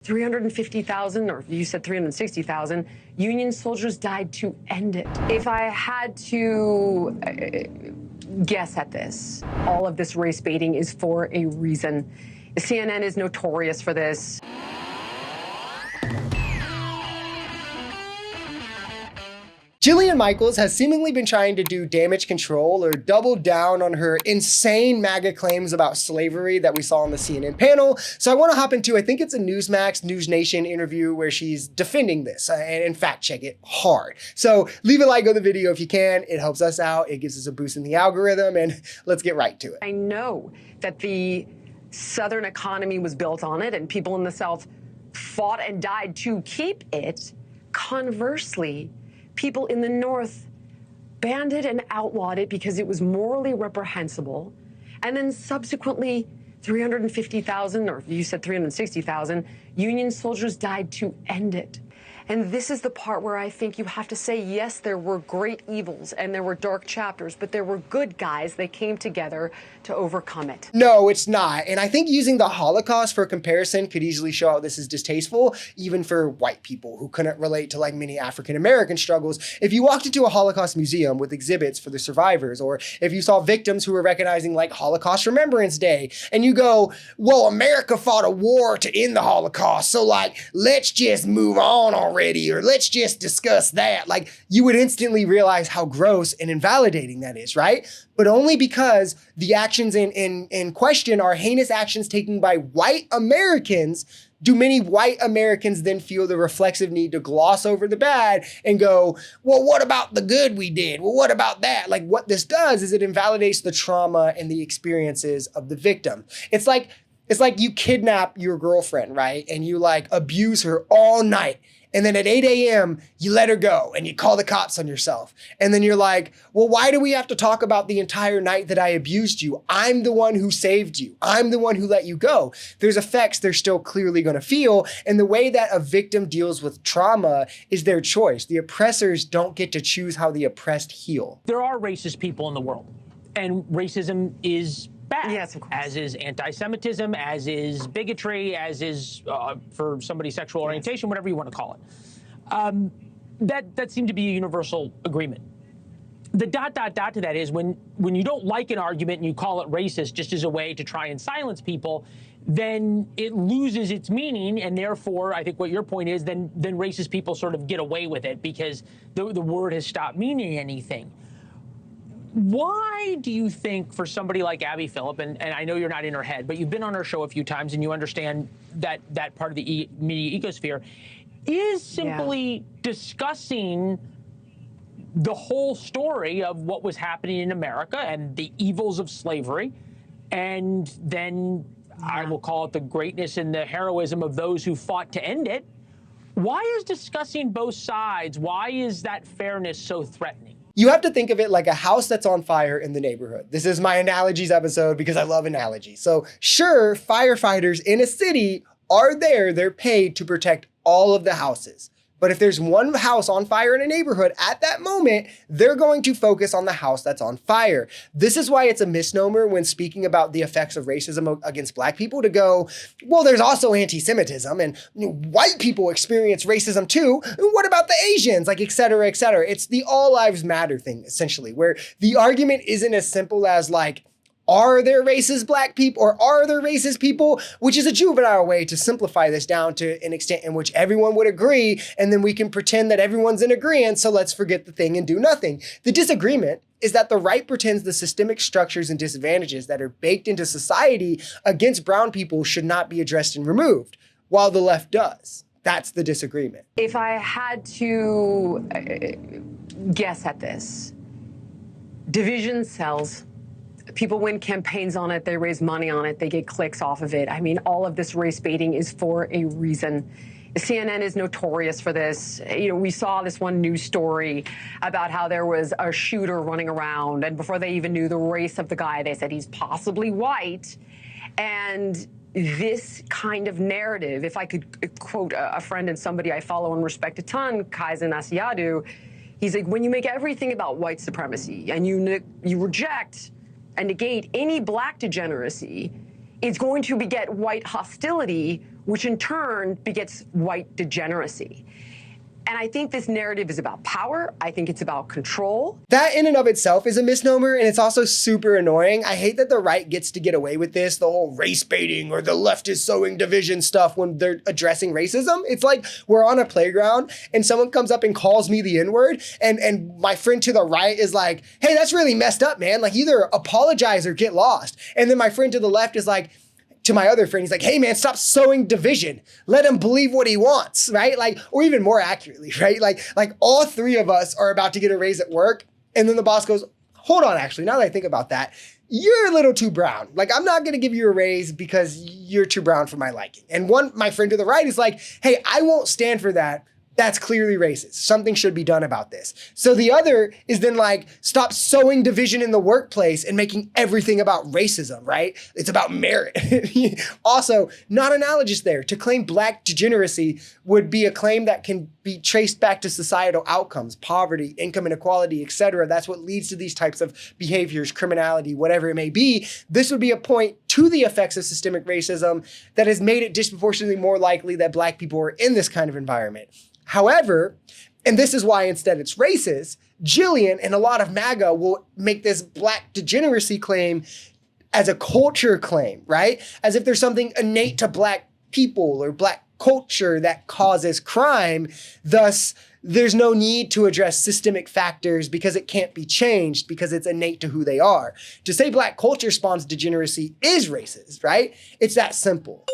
350,000, or you said 360,000, Union soldiers died to end it. If I had to guess at this, all of this race baiting is for a reason. CNN is notorious for this. Jillian Michaels has seemingly been trying to do damage control or double down on her insane MAGA claims about slavery that we saw on the CNN panel. So I want to hop into, I think it's a Newsmax, News Nation interview where she's defending this and fact check it hard. So leave a like on the video if you can. It helps us out. It gives us a boost in the algorithm, and let's get right to it. I know that the Southern economy was built on it and people in the South fought and died to keep it. Conversely, people in the North banned it and outlawed it because it was morally reprehensible. And then subsequently, 350,000, or you said 360,000, Union soldiers died to end it. And this is the part where I think you have to say, yes, there were great evils and there were dark chapters, but there were good guys that came together to overcome it. No, it's not. And I think using the Holocaust for comparison could easily show how this is distasteful, even for white people who couldn't relate to like many African-American struggles. If you walked into a Holocaust museum with exhibits for the survivors, or if you saw victims who were recognizing like Holocaust Remembrance Day, and you go, well, America fought a war to end the Holocaust, so like, let's just move on already, or let's just discuss that. Like, you would instantly realize how gross and invalidating that is, right? But only because the actions in question are heinous actions taken by white Americans, do many white Americans then feel the reflexive need to gloss over the bad and go, well, what about the good we did? Well, what about that? Like, what this does is it invalidates the trauma and the experiences of the victim. It's like you kidnap your girlfriend, right? And you like abuse her all night. And then at 8 a.m., you let her go and you call the cops on yourself. And then you're like, well, why do we have to talk about the entire night that I abused you? I'm the one who saved you. I'm the one who let you go. There's effects they're still clearly going to feel. And the way that a victim deals with trauma is their choice. The oppressors don't get to choose how the oppressed heal. There are racist people in the world, and racism is bad. Yes, of course. As is anti-Semitism, as is bigotry, as is for somebody's sexual orientation, whatever you want to call it. That seemed to be a universal agreement. The ... to that is when you don't like an argument and you call it racist just as a way to try and silence people, then it loses its meaning, and therefore, I think what your point is, then racist people sort of get away with it because the word has stopped meaning anything. Why do you think for somebody like Abby Phillip, and I know you're not in her head, but you've been on her show a few times and you understand that part of the media ecosphere, is simply discussing the whole story of what was happening in America and the evils of slavery, and then I will call it the greatness and the heroism of those who fought to end it. Why is discussing both sides, why is that fairness so threatening? You have to think of it like a house that's on fire in the neighborhood. This is my analogies episode because I love analogies. So sure, firefighters in a city are there. They're paid to protect all of the houses. But if there's one house on fire in a neighborhood at that moment, they're going to focus on the house that's on fire. This is why it's a misnomer when speaking about the effects of racism against Black people to go, well, there's also anti-Semitism and white people experience racism too. What about the Asians? Like, et cetera, et cetera. It's the all lives matter thing, essentially, where the argument isn't as simple as like, are there racist Black people or are there racist people? Which is a juvenile way to simplify this down to an extent in which everyone would agree, and then we can pretend that everyone's in agreement, so let's forget the thing and do nothing. The disagreement is that the right pretends the systemic structures and disadvantages that are baked into society against brown people should not be addressed and removed, while the left does. That's the disagreement. If I had to guess at this, division sells. People win campaigns on it, they raise money on it, they get clicks off of it. I mean, all of this race baiting is for a reason. CNN is notorious for this. You know, we saw this one news story about how there was a shooter running around, and before they even knew the race of the guy, they said he's possibly white. And this kind of narrative, if I could quote a friend and somebody I follow and respect a ton, Kaizen Asiadu, he's like, when you make everything about white supremacy and you reject and negate any Black degeneracy, it's going to beget white hostility, which in turn begets white degeneracy. And I think this narrative is about power. I think it's about control. That in and of itself is a misnomer, and it's also super annoying. I hate that the right gets to get away with this, the whole race baiting or the left is sowing division stuff when they're addressing racism. It's like we're on a playground and someone comes up and calls me the N-word, and my friend to the right is like, hey, that's really messed up, man. Like, either apologize or get lost. And then my friend to the left is like, to my other friend, he's like, hey man, stop sowing division. Let him believe what he wants, right? Like, or even more accurately, right? Like all three of us are about to get a raise at work. And then the boss goes, hold on, actually, now that I think about that, you're a little too brown. Like, I'm not gonna give you a raise because you're too brown for my liking. And my friend to the right is like, hey, I won't stand for that. That's clearly racist. Something should be done about this. So the other is then like, stop sowing division in the workplace and making everything about racism, right? It's about merit. Also, not analogous there. To claim black degeneracy would be a claim that can be traced back to societal outcomes, poverty, income inequality, etc. That's what leads to these types of behaviors, criminality, whatever it may be. This would be a point to the effects of systemic racism that has made it disproportionately more likely that black people are in this kind of environment. However, and this is why instead it's racist, Jillian and a lot of MAGA will make this black degeneracy claim as a culture claim, right? As if there's something innate to black people or black culture that causes crime. Thus, there's no need to address systemic factors because it can't be changed because it's innate to who they are. To say black culture spawns degeneracy is racist, right? It's that simple.